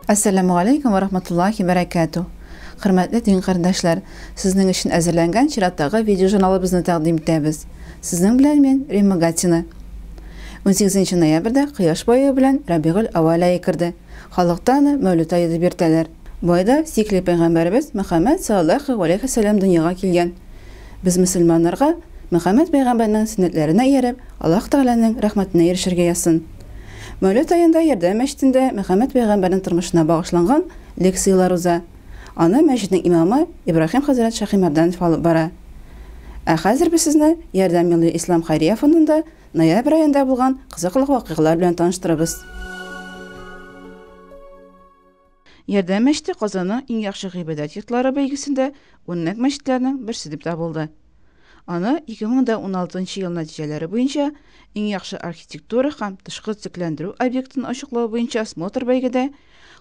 Assalamu alaikum wa rahmatullahi wa barakatuh. Hürmetli din kardeşler, sizin için hazırlangan çirattagı video jurnalımızı taqdim etamiz. Sizin bilen men Rimma Gatina. 18 noyabrda Quyosh boyi bilan Rabiul Awwal ayi kirdi. Xalqdan Mavlud ayida bertalar. Bu ayda sikli payg'ambarimiz Muhammad sallallohu alayhi vasallam dunyoga kelgan. Biz musulmonlarga Muhammad payg'ambarning sunnatlarini yerib, Alloh taolaning rahmatini erishirga yasin. Mavlud ayında Yerdam masjidida Muhammad payg'ambarning turmushiga bag'ishlangan leksiyalar o'za. Ana masjidning imomi Ibrohim Hazrat Shahimardanov olib bora. Hozir biz sizni Yerdam Milliy Islom xayriya fondida noyabr oyida bo'lgan qiziqli voqealar bilan tanishtiramiz. Yerdam masjidi Qozonning eng yaxshi ibodat yurtlari belgisida o'nlab masjidlarning birisi deb topildi. Ana 2016 yil natijalari bo'yicha eng yaxshi arxitektura ham tashqi tiklantiruv obyektini oshliqlov bo'yicha osmotr belgida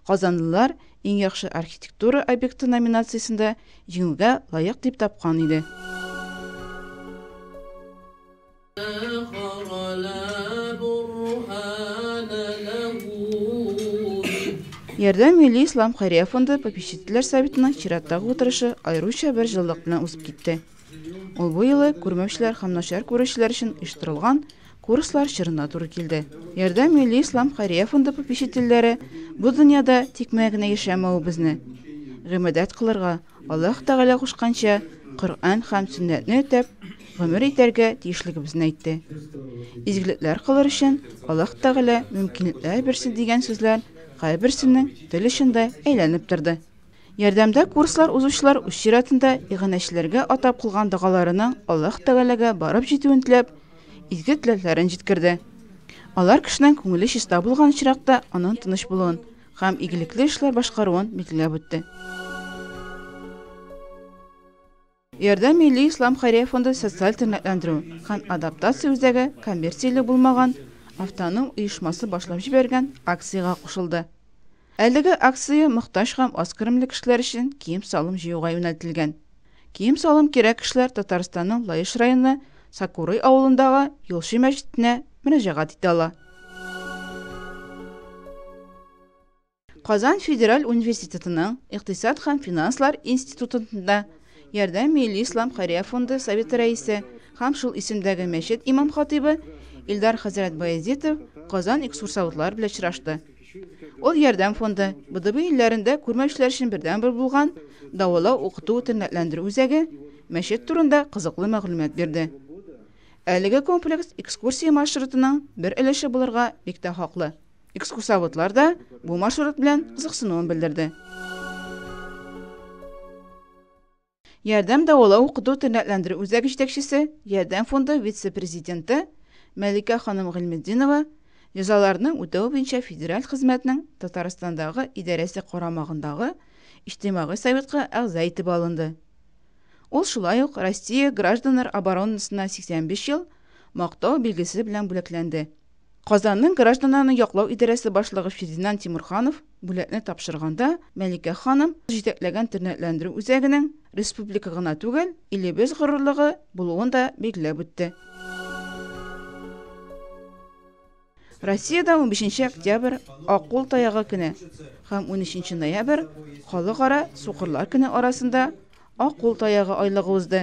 Qozonlilar eng yaxshi arxitektura obyekti nominatsiyasida yengilga loyiq deb topgan edi. Yerdam Milliy Islom xayriya fondi popeshitchilar совetining chiratdagi o'tirishi ayrucha bir yillik bilan o'sib ketdi. Ol bu yili ko'rmovchilar ham nashar ko'rishlar uchun uyushtirilgan kurslar shirina to'g'ri keldi. Yerdam Milliy Islom xayriya fondi popeshitchilari bu dunyoda tekmagina yashamau bizni g'imadat qilirga Alloh taolo qo'shgancha Qur'on ham sunnatni o'tab g'umr etarga tegishligimizni aytdi. Izgiliklar qilar uchun Alloh taolo mumkinliklar bersin degan so'zlar qaybirsining dili shunda aylanib turdi. Yerdamda kurslar o'zuvchilar ushiratinda ig'anashlarga atab qilgan duolarining Alloh taolaga borib yetuini tilab, izgi tilaklarini yetkirdi. Ular kishining ko'ngli shista bo'lgan chiroqda uning tinish bo'lun ham igilikli ishlar boshqaruvini belgilab o'tdi. Yerdam Milliy Islom xayriya fondi sotsial ternaklantiruv ham adaptatsiya o'zagi kommersiya bo'lmagan avtonom uyushmasi boshlab jibergan aksiyaga qo'shildi. Әлеге aksiya muhtoj ham oz kirimli kishilar uchun kiyim solim jiyuga yo'naltirilgan. Kiyim solim kerak kishilar Tataristonning Layish rayoni Sakuriy avulindagi Yo'lshi masjidine murojaat eta ola. Qozon Federal universitetining Iqtisod ham finanslar institutida Yerdam Milliy Islom xayriya fondi совeti raisi ham shul ismdagi masjid imom xatibi Ildar Hazrat Bayazitov Qozon ekskursovodlar bilan uchrashdi. Ol Yerdam fondi BDB illərində ko'rmovchilar uchun birdan bir bo'lgan davolov o'qituv ternaklantiruv o'zagi masjid turida qiziqli ma'lumot berdi. Әлеге kompleks ekskursiya marshrutining bir ilishi bo'lirga bekda haqli. Ekskursovodlar da bu marshrut bilan qiziqsinuvini bildirdi. Yerdam davolov o'qituv ternaklantiruv o'zagi yetakchisi Yerdam fondi vitse-prezidenti Malika xonim G'ilmiddinova Jazalarning o'tavi bo'yicha federal xizmatning Tataristondagi idorasi qaramog'idagi ijtimoiy sovetga a'zo etib olindi. Ol shulay uq Rossiya Gражданlar оборонасына 85 yil maqtov belgisi bilan bo'laklandi. Qozonning Gражданlarni yoqlov idorasi boshlig'i Ferdinand Timurxonov bo'latni topshirganda Malika xonim jetaklagan ternaklantiruv o'zagining respublikagina tugul, ilibez g'ururligi bo'luvini da belgilab o'tdi. Rossiyada 15 oktyabr Oqqul tayog'i kuni ham 13 noyabr xalqaro so'qirlar kuni orasida Oqqul tayog'i oyligi o'zdi.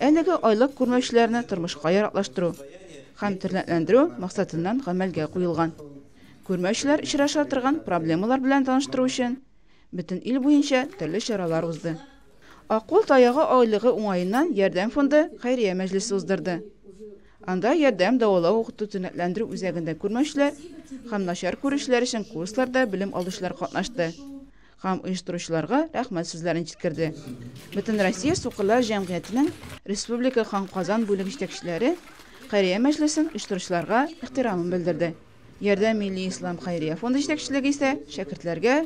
Әлеге oylik ko'rmovchilarni turmushga yaroqlashtiruv ham ternaklantiruv maqsadidan amalga qo'yilgan. Ko'rmovchilar uchrasha turgan problemalar bilan tanishtiruv uchun butun il bo'yicha turli choralar o'zdi. Oqqul tayog'i oyligi o'ng'ayidan Yerdam fondi xayriya majlisi o'zdirdi. Анда Yerdam davolov o'qituv ternaklantiruv o'zagida ko'rmovchilar ham nashar ko'rishlar uchun kurslarda bilim olishlar qatnashdi. Ham uyushtiruvchilarga rahmat so'zlarini yetkirdi. Butun Rossiya so'qirlar jamg'iyatining Respublika ham Qozon bo'limi yetakchilari xayriya majlisini uyushtiruvchilarga ehtiromini bildirdi. Yerdam Milliy Islom xayriya fondi yetakchiligi esa shogirdlarga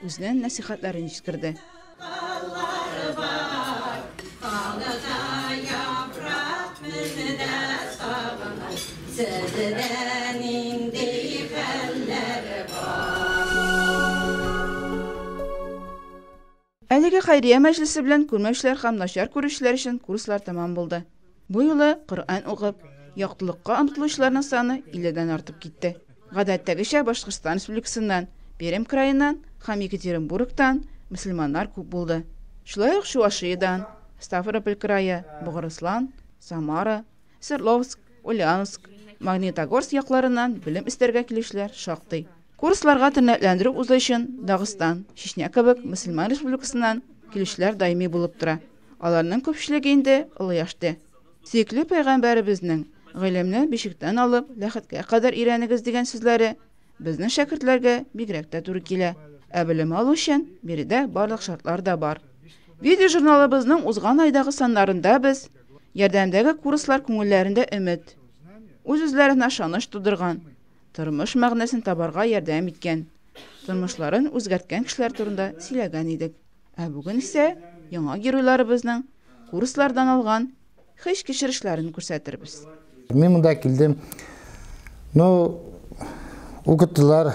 o'zining nasihatlarini yetkirdi. Әлеге xayriya majlisi bilan ko'rmovchilar ham nashar ko'rishlar uchun kurslar tamom bo'ldi. Bu yili Qur'on o'qib, yoqtiliqqa intiluvchilarning soni 50 dan ortib ketdi. Гадәттәгечә Башкортстан Республикасыннан, Пермь краеннан, һәм Екатеринбургтан мөселманнар күп булды. Шулай ук Чувашиядан, Ставрополь крае, Бугырыслан, Самара, Свердловск, Ульяновск, Магнитогорск якларыннан белем истәргә килүчеләр шактый. Курсларга тернәкләндерү узу өчен Дагыстан, Чечня кебек мөселман республикасыннан килүчеләр даими булып тора. Аларның күпчелеге инде олы яшьтә. Сөекле пәйгамбәребезнең гыйлемне бишектән алып, ләхеткә кадәр өйрәнегез дигән сүзләре безнең шәкертләргә бигрәк тә туры килә. Ә белем алу өчен биредә барлык шартлар да бар. Видео журналыбызның узган айдагы саннарында без ярдәмдәге курслар күңелләрендә өмет, үз-үзләренә ышаныч тудырган, тормыш мәгънәсен табарга ярдәм иткән, тормышларын үзгәрткән кешеләр турында сөйләгән идек. Ә бүген исә яңа геройларыбызның курслардан алган хис кичерешләрен күрсәтербез. Мен монда килдем. Укыттылар.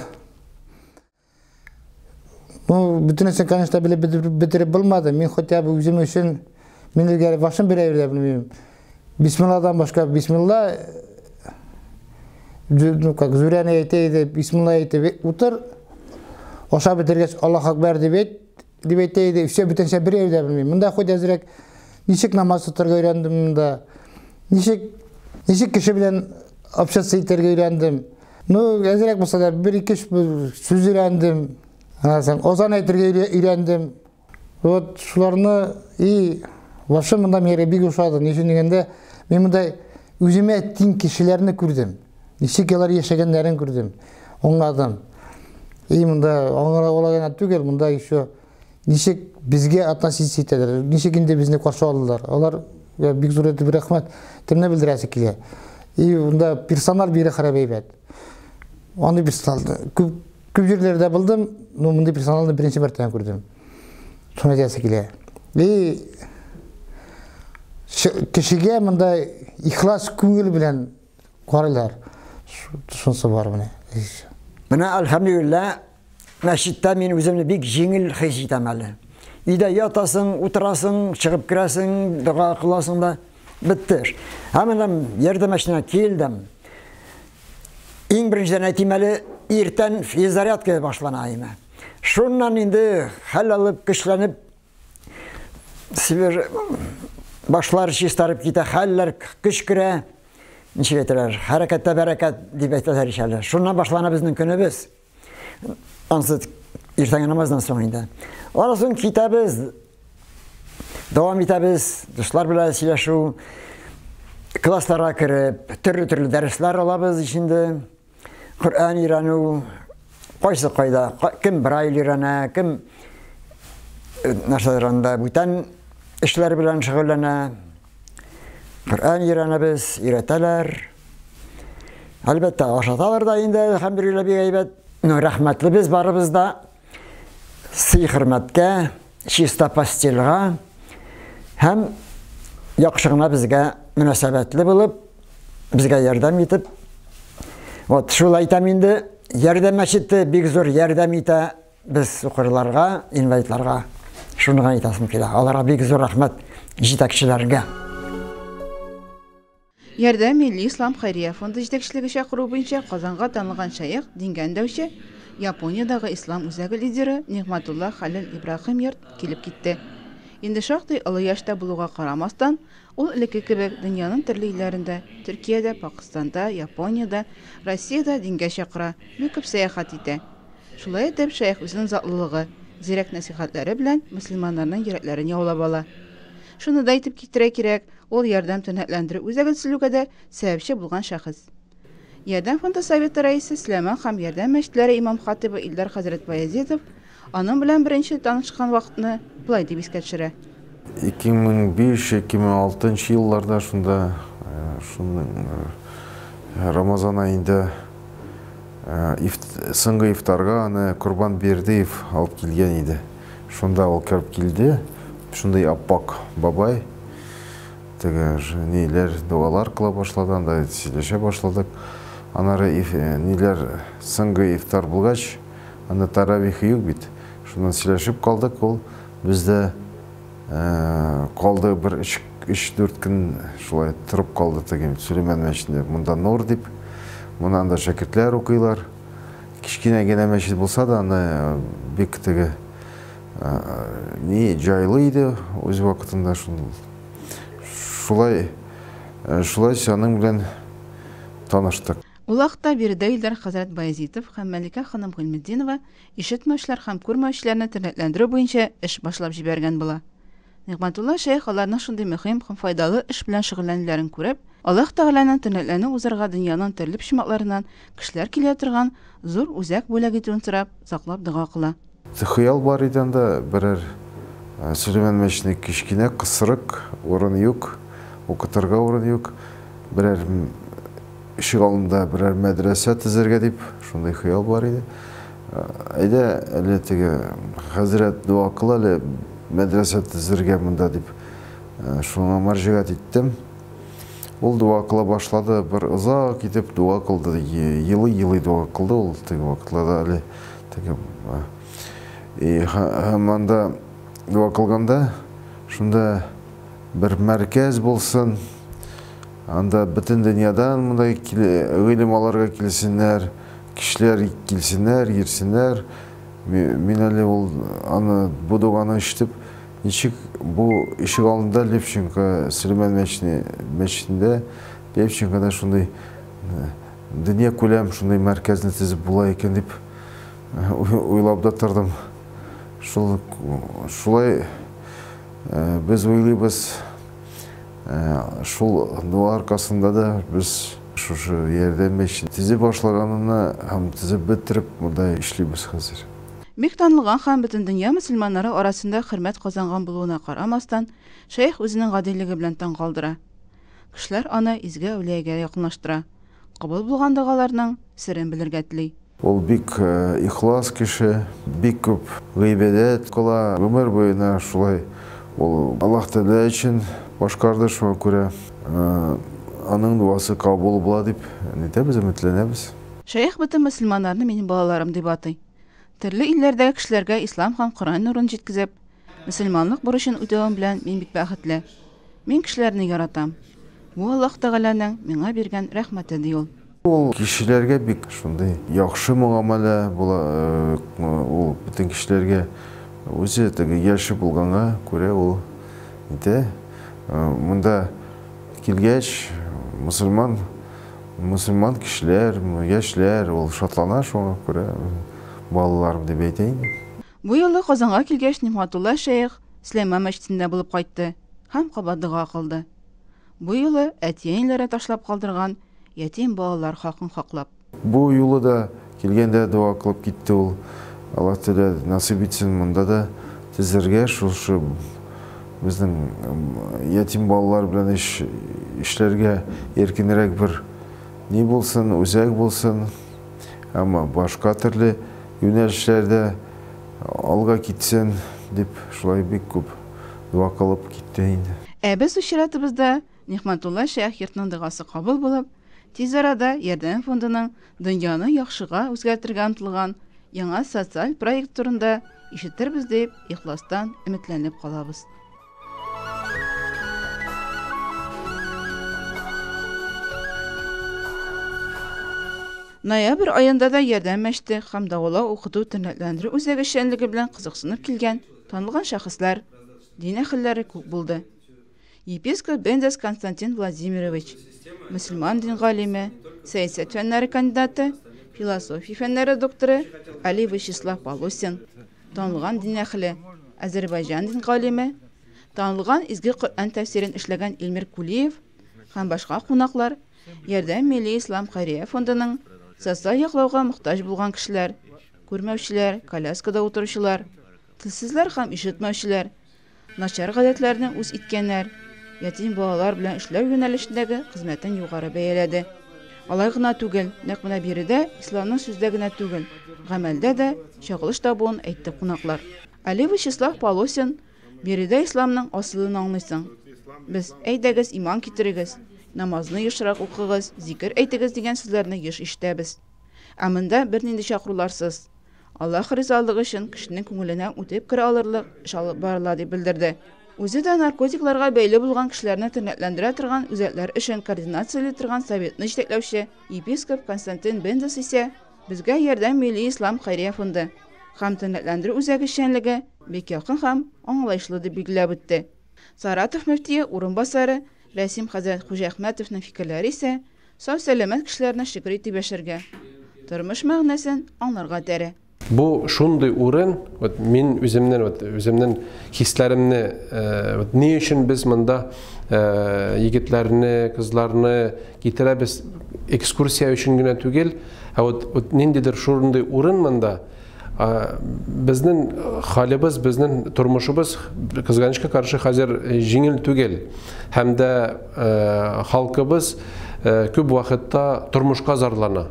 Бүтүнөсүн, конечно, битирип булмады. Мен хотя бы өзүм үчүн мен илгери башым бере бере билбейм. Бисмилладан башка бисмилла как зуряны айтты, бисмилла айтты. Утыр. Оша битиргеч Аллах акбар деп айтты. Все бүтүнсө бере бере билбейм. Мында хоть азыраак ничек намаз окутурга үйрөндүм мында. Ничек киши менен общаться этерге үйрөндүм. Азыраак болсо да бир-эки сөз үйрөндүм. Озан айтерге үйрәндім. Вот шуларны башым мында меңе бик ошады. Нешін дегенде, мен мында өзіме тең кишилерни күрдім. Ничек алар яшәгәннәрен күрдім. Оңладым. Мында оңлаган түгел, мында еще ничек бизге относиться итәләр. Ничек инде безне каршы алдылар. Алар бик зур итеп рәхмәт. Темне белдерәсе килә. Мында персонал бире харап әйбәт. Аны персонал көп жерлерде булдым, но мындай персоналны биринчи мәртәбә күрдем. Шуны диясе килә. Кешегә мындай ихлас күңел белән карыйлар. Шунысы бар менә. Менә әлхәмдүлилләh, мәчеттә мин үземне бик җиңел хис итәм әле. Өйдә ятасың, утырасың, чыгып керәсең, дуга кыласың да беттер. Һәм ярдәм эшенә килдем. Иң беренчедән әйтим әле, иртән физзарядка башлана име. Шуннан инде хәл алып, көчләнеп, башлар чистарып китә, хәлләр көч керә. Ничек әйтәләр? Хәрәкәттә бәрәкәт дип әйтәләр ишәләр. Шуннан башлана безнең көнебез. Ансы иртәнге намаздан соң инде. Аннан соң китәбез, дәвам итәбез, дуслар белән сөйләшү, классларга кереп, төрле дәресләр алабыз ишенде. Коръан өйрәнү, кайсы кайда, кем брайль өйрәнә, кем нәрсәләрендә бүтән эшләр белән шөгыльләнә. Коръан өйрәнәбез, өйрәтәләр. Әлбәттә, ашаталар да инде, әлхәмдүлилләh бик әйбәт. Рәхмәтле без барыбыз да сый-хөрмәткә, чиста постельга һәм яхшы гына безгә мөнәсәбәтле булып, безгә ярдәм итеп. Вот шул әйтәм инде, ярдәм мәчете бик зур ярдәм итә без укырларга, инвалидларга. Шуны гына әйтәсем килә. Аларга бик зур рәхмәт җитәкчеләргә. Ярдәм Милли Ислам Хәйрия фонды җитәкчелеге чакыруы буенча Казанга танылган шәйх, дингә өндәүче, Япониядагы ислам үзәге лидеры Нигъматулла Хәлил Ибраһим йорт килеп китте. Инде шактый олы яшьтә булуга карамастан, ул элекке кебек дөньяның төрле илләрендә, Төркиядә, Пакистанда, Япониядә, Россиядә дингә чакыра, бик күп сәяхәт итә. Шулай итеп, шәйх үзенең затлылыгы, зирәк нәсихәтләре белән мөселманнарның йөрәкләрен яулап ала. Шуны да әйтеп китерә кирәк, ул ярдәм төнәтләндерү үзәген төзелүгә дә сәбәпче булган шәхес. Ярдәм фонды советы рәисе Сөләйман һәм ярдәм мәчетләре имам-хатибы Илдар хәзрәт Баязитов аның белән беренче танышкан вакытны булай дип искә төшерә. 2005-2006 елларда шунда Рамазан айында соңгы ифтарга аны Курбан Бердиев алып килгән иде. Шунда ул кирип килде. Шундай аппак бабай. Теге ниләр дуалар кыла башлады, анда сөйләшә башладык. Анары ниләр соңгы ифтар булгач, аны таравих юк бит. Шуннан сөйләшеп калдык, ул бездә калды бер 3-4 көн шулай торып калды теге Сөләйман мәчетендә. Монда нур дип, монда шәкертләр укыйлар. кішкене генә мәчет булса да, аны бик теге не жайлы иде өз вакытында шулай аның белән таныштык. Ул вакытта биредә Илдар хәзрәт Баязитов һәм Мәликә ханым Гыйлметдинова ишетмәүчеләр һәм күрмәүчеләрне тернәкләндерү буенча эш башлап җибәргән була. Нигъмәтулла шәйх аларның шундый мөһим һәм файдалы эш белән шөгыльләнүләрен күреп, Аллаһ Тәгаләнең тернәкләнү узарга дөньяның төрле почмакларыннан кешеләр килә торган зур үзәк бүләк итүен сорап, заклап дуга кыла. Хыял бар иде анда берәр Сөләйман мәчетенә кичкенә кысрык урын юк, укытырга урын юк. Берәр ишек алдында берәр мәдрәсә төзергә дип, шундый хыял бар иде. Әйдә, әле теге хәзрәт дуа кыла, әле мәдрәсә төзергә монда дип, шуңа мәрҗәгать иттем. Ул дуа кыла башлады, бер озак итеп дуа кылды, елый дуа кылды ул теге вакытларда әле теге. Һәм анда дуа кылганда, шунда бер мәркәз булсын, анда бөтен дөньядан мондай гыйлем аларга килсеннәр, кешеләр килсеннәр, йөрсеннәр. Мин әле ул аны бу дуганы ишетеп, ничек бу ишек алдында Левченко Сөләйман мәчетендә Левченкода шундай дөнья күләм шундай мәркәзне төзеп була икән дип уйлап да тордым. Шулай без уйлыйбыз, шул дуа аркасында да без шушы ярдәм мәчет төзеп башлаганына һәм төзеп бетереп монда эшлибез хәзер. Бик танылган һәм бөтен дөнья мөселманнары арасында хөрмәт казанган булуына карамастан, шәйх үзенең гадилеге белән таң калдыра. Кешеләр аны изге әүлиягә якынлаштыра. Кабул булган дугаларның сирен белергә тели. Ул бик ихлас кеше, бик күп гыйбадәт кыла, гомер буена шулай. Ул Аллаһ Тәгалә өчен башкарды, шуңа күрә аның дуасы кабул була дип әйтәбез, өметләнәбез. Шәйх бөтен мөселманнарны минем балаларым дип атый. Төрле илләрдәге кешеләргә ислам һәм Коръән нурын җиткезеп, мөселманлык бурычын үтәвем белән мин бик бәхетле. Мин кешеләрне яратам. Бу Аллаһ Тәгаләнең миңа биргән рәхмәте ди ул. Ул кешеләргә бик шундый яхшы муамәлә була, ул бөтен кешеләргә үзе теге яши булганга күрә ул итә. Монда килгәч мөселман кешеләр, яшьләр ул шатлана, шуңа күрә балаларым дип әйтәйин. Бу юлы Казанга килгәч Нигъмәтулла шәйх Сөләйман мәчетендә булып кайтты һәм кабат дуга кылды. Бу юлы әти-әниләре ташлап калдырган ятим балалар хакын хаклап. Бу юлы да килгәндә дуа кылып китте ул. Аллаһ Тәгалә насыйп итсен монда да төзергә, шушы безнең ятим балалар белән эшләргә эркинрәк бер ни булсын, үзәк булсын, әмма башка төрле юнәлешләрдә алга китсен дип шулай бик күп дуа кылып китте инде. Без учрәтебездә Нигъмәтулла шәйх йортның дугасы кабул булып, тиз арада Ярдәм фондының дөньяны яхшыга үзгәртергә омтылган яңа социаль проект турында ишетербез дип ихластан өметләнеп калабыз. Ноябрь айында да Ярдәм мәчете һәм дәвалау укыту тернәкләндерү үзәге эшчәнлеге белән кызыксынып килгән танылган шәхесләр, дин әһелләре күп булды. Епископ Бендес Константин Владимирович, мөселман дин галиме, сәясәт фәннәре кандидаты, философия фәннәре докторы Али Вячеслав Полосин, танылган дин әһеле, Азәрбайҗан дин галиме, танылган изге Коръән тәфсирен эшләгән Илмир Кулиев һәм башка кунаклар Ярдәм милли ислам хәйрия фондының социаль яклауга мохтаҗ булган кешеләр, күрмәүчеләр, коляскада утыручылар, телсезләр һәм ишетмәүчеләр, начар гадәтләрне үз иткәннәр, ятим балалар белән эшләү юнәлешендәге хезмәтен югары бәяләде. Алай гына түгел, нәкъ менә биредә исламның сүздә генә түгел, гамәлдә дә чагылыш табуын әйтте кунаклар. Али Вячеслав Полосин, биредә исламның асылын аңлыйсың. Без әйдәгез иман китерегез, намазны ешрак укыгыз, зикр әйтегез дигән сүзләрне еш ишетәбез. Ә монда бернинди чакыруларсыз. Аллаһ ризалыгы өчен кешенең күңеленә үтеп керә алырлык эш алып барыла дип белдерде. Үзе дә наркотикларга бәйле булган кешеләрне тернәкләндерә торган үзәкләр өчен координацияле торган советны җитәкләүче епископ Константин Бендес исә Безгә ярдәм Милли Ислам Хәйрия фонды һәм төнләндерү үзәге эшчәнлеге бик якын һәм аңлаешлы дип билгеләп үтте. Саратов мөфтие урынбасары Рәсим Хәзрәт Хуҗа Әхмәтовның фикерләре исә сау-сәламәт кешеләрне шөкр итеп яшәргә, тормыш мәгънәсен аңларга тәрә. Бу шундый урын, мин үземнең хисләремне, ни өчен без монда егетләрне, кызларны китерәбез экскурсия өчен генә түгел, ниндидер шундый урын монда безнең халыбыз, безнең тормышыбыз кызганычка каршы хәзер җиңел түгел. Һәм дә халкыбыз күп вакытта тормышка зарлана.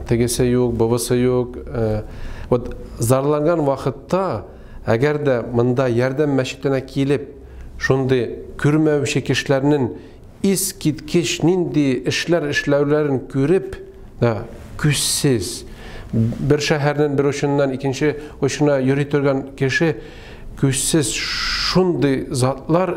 Тегесе юк, бабасы юк. Зарланган вакытта, әгәр дә монда ярдәм мәчетенә килеп, шундый күрмәүче кешеләрнең ис киткеч нинди эшләүләрен күреп, күзсез бер шәһәрнең бер очыннан икенче очына йөри торган кеше күзсез шундый затлар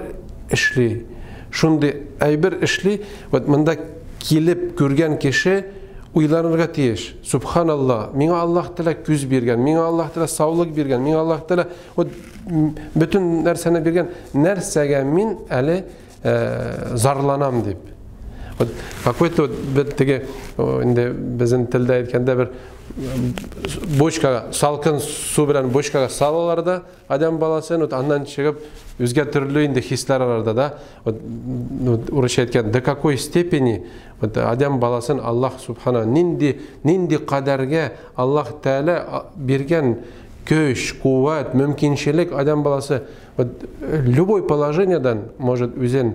эшли, шундый әйбер эшли, монда килеп күргән кеше уйланырга тиеш. Субханалла, миңа Аллаһ Тәала күз биргән, миңа Аллаһ Тәала саулык биргән, миңа Аллаһ Тәала бөтен нәрсәне биргән, нәрсәгә мин әле зарланам дип. Какой-то теге инде безнең телдә әйткәндә бер бочкага, салкын су белән бочкага салалар да, адам баласын, аннан чыгып үзгә төрле инде хисләр араларда да, урысча әйткән, до какой степени адам баласын Аллаһ Субхана нинди кадәргә Аллаһ Тәала биргән көч, куәт, мөмкинчелек адам баласы любой положениедан может үзен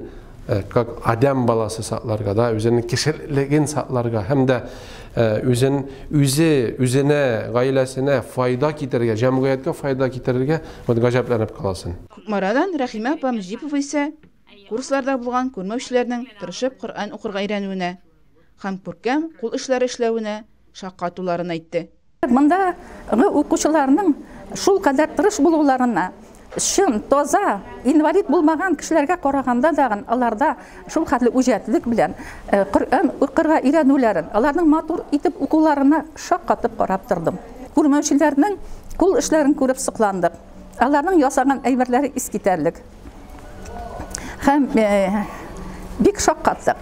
как адам баласы сакларга да, үзенең кешелеген сакларга һәм дә үзенә, гаиләсенә файда китерергә, җәмгыятькә файда китерергә гаҗәпләнеп каласың. Күкмарадан Рәхимә апа Мөҗипова исә курсларда булган күрмәүчеләрнең тырышып Коръән укырга өйрәнүенә һәм күркәм кул эшләре эшләвенә шаккатуларын әйтте. Мондагы укучыларның шул кадәр тырыш булуларына, шын, таза, инвалид булмаган кешеләргә караганда да аларда шул хәтле үҗәтлек белән Коръән укырга өйрәнүләрен, аларның матур итеп укуларына шаккатып карап тордым. Күрмәүчеләрнең кул эшләрен күреп сокландык. Аларның ясаган әйберләре искитәрлек. Һәм бик шаккатлык.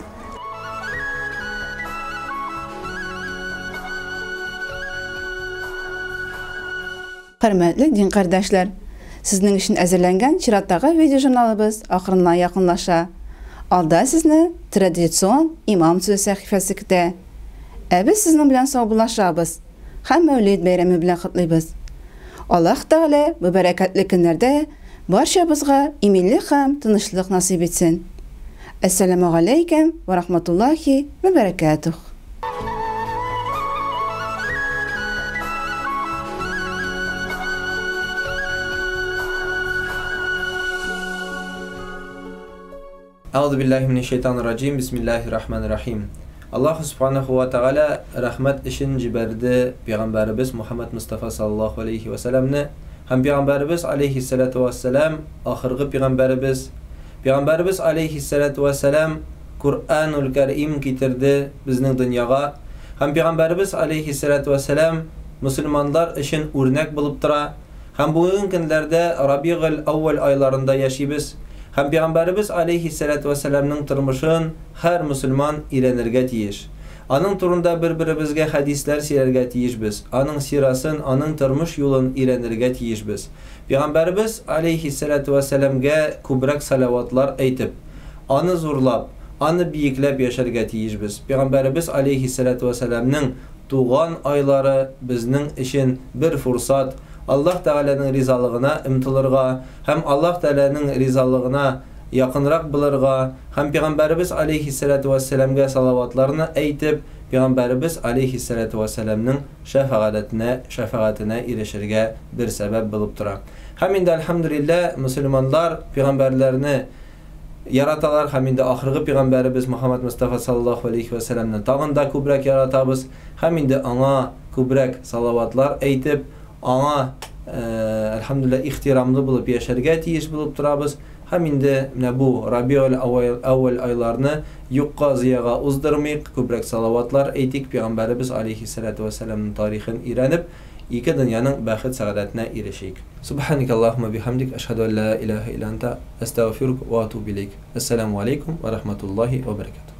Хөрмәтле дин кардәшләр, сезнең өчен әзерләнгән чираттагы видеожурналыбыз ахырына якынлаша. Алда сезне традицион имам сүз сәхифәсе көтә. Без сезнең белән саубуллашабыз һәм Мәүлид бәйрәме белән котлыйбыз. Аллаһ Тәгалә бу бәрәкәтле көннәрдә барчабызга иминлек һәм тынычлык насыйп итсен. Ассаламу алейкум ва рахматуллахи ва баракатух. Аузу биллахи минеш шайтанир раджим. Бисмиллахир рахманир рахим. Аллаһ субханаху ва тааля рахмат өчен җибәрде пәйгамбәрбез Мухаммад Мустафа саллаллаху алейхи ва салламны. Һәм пәйгамбәрбез алейхиссалату ва салам ахыргы пәйгамбәрбез алейхиссалату ва салам Куръанул Карим китерде безнең дөньяга. Һәм пәйгамбәрбез алейхиссалату ва салам мусламанлар өчен үрнәк булып тора. Һәм бүгенге көндәрдә Рабигъул Аввал айларында яшибез. Һәм пәйгамбәрбез алейхиссалату ва саламның тормышын һәр мусламан өйрәнергә тиеш. Аның турында бер-беребезгә хадисләр сөйләргә тиешбез. Аның сирасын, аның тормыш юлын өйрәнергә тиешбез. Пәйгамбәрбез алейхиссалату ва саламга күбрәк салаватлар әйтеп, аны зурлап, аны биекләп яшәргә тиешбез. Пәйгамбәрбез алейхиссалату ва саламның туган айлары безнең өчен бер фурсат. Аллаһ Тәгаләнең ризалыгына ымтылырга һәм Аллаһ Тәгаләнең ризалыгына якынрак булырга һәм пәйгамбәрбез алейхиссалату ва саламга салаватларны әйтеп, пәйгамбәрбез алейхиссалату ва саламның шәфаәтенә ирешергә бер сәбәп булып тора. Һәм инде әлхәмдүлилләһ мусламанлар пәйгамбәрләрне яраталар һәм инде ахыргы пәйгамбәрбез Мухаммад Мустафа саллаллаху алейхи ва саламны тагын да күбрәк яратабыз һәм инде аңа күбрәк салаватлар әйтеп, аңа әлхәмдүлилләһ ихтирамлы булып яшәргә тиеш булып торабыз. Һәм инде менә бу Рабиул Аввал айларны юкка зыяга уздырмыйк, күбрәк салаватлар әйтик Пәйгамбәрбез алейхиссалату вассаламның тарихын өйрәнеп, ике дөньяның бәхет сәгадәтенә ирешик. Субханакаллаһумма бихамдик, ашһаду ан ла илаха илля анта, астагфирука ва атубу илейк. Ассаламу алейкум ва рахматуллахи ва баракатуһ.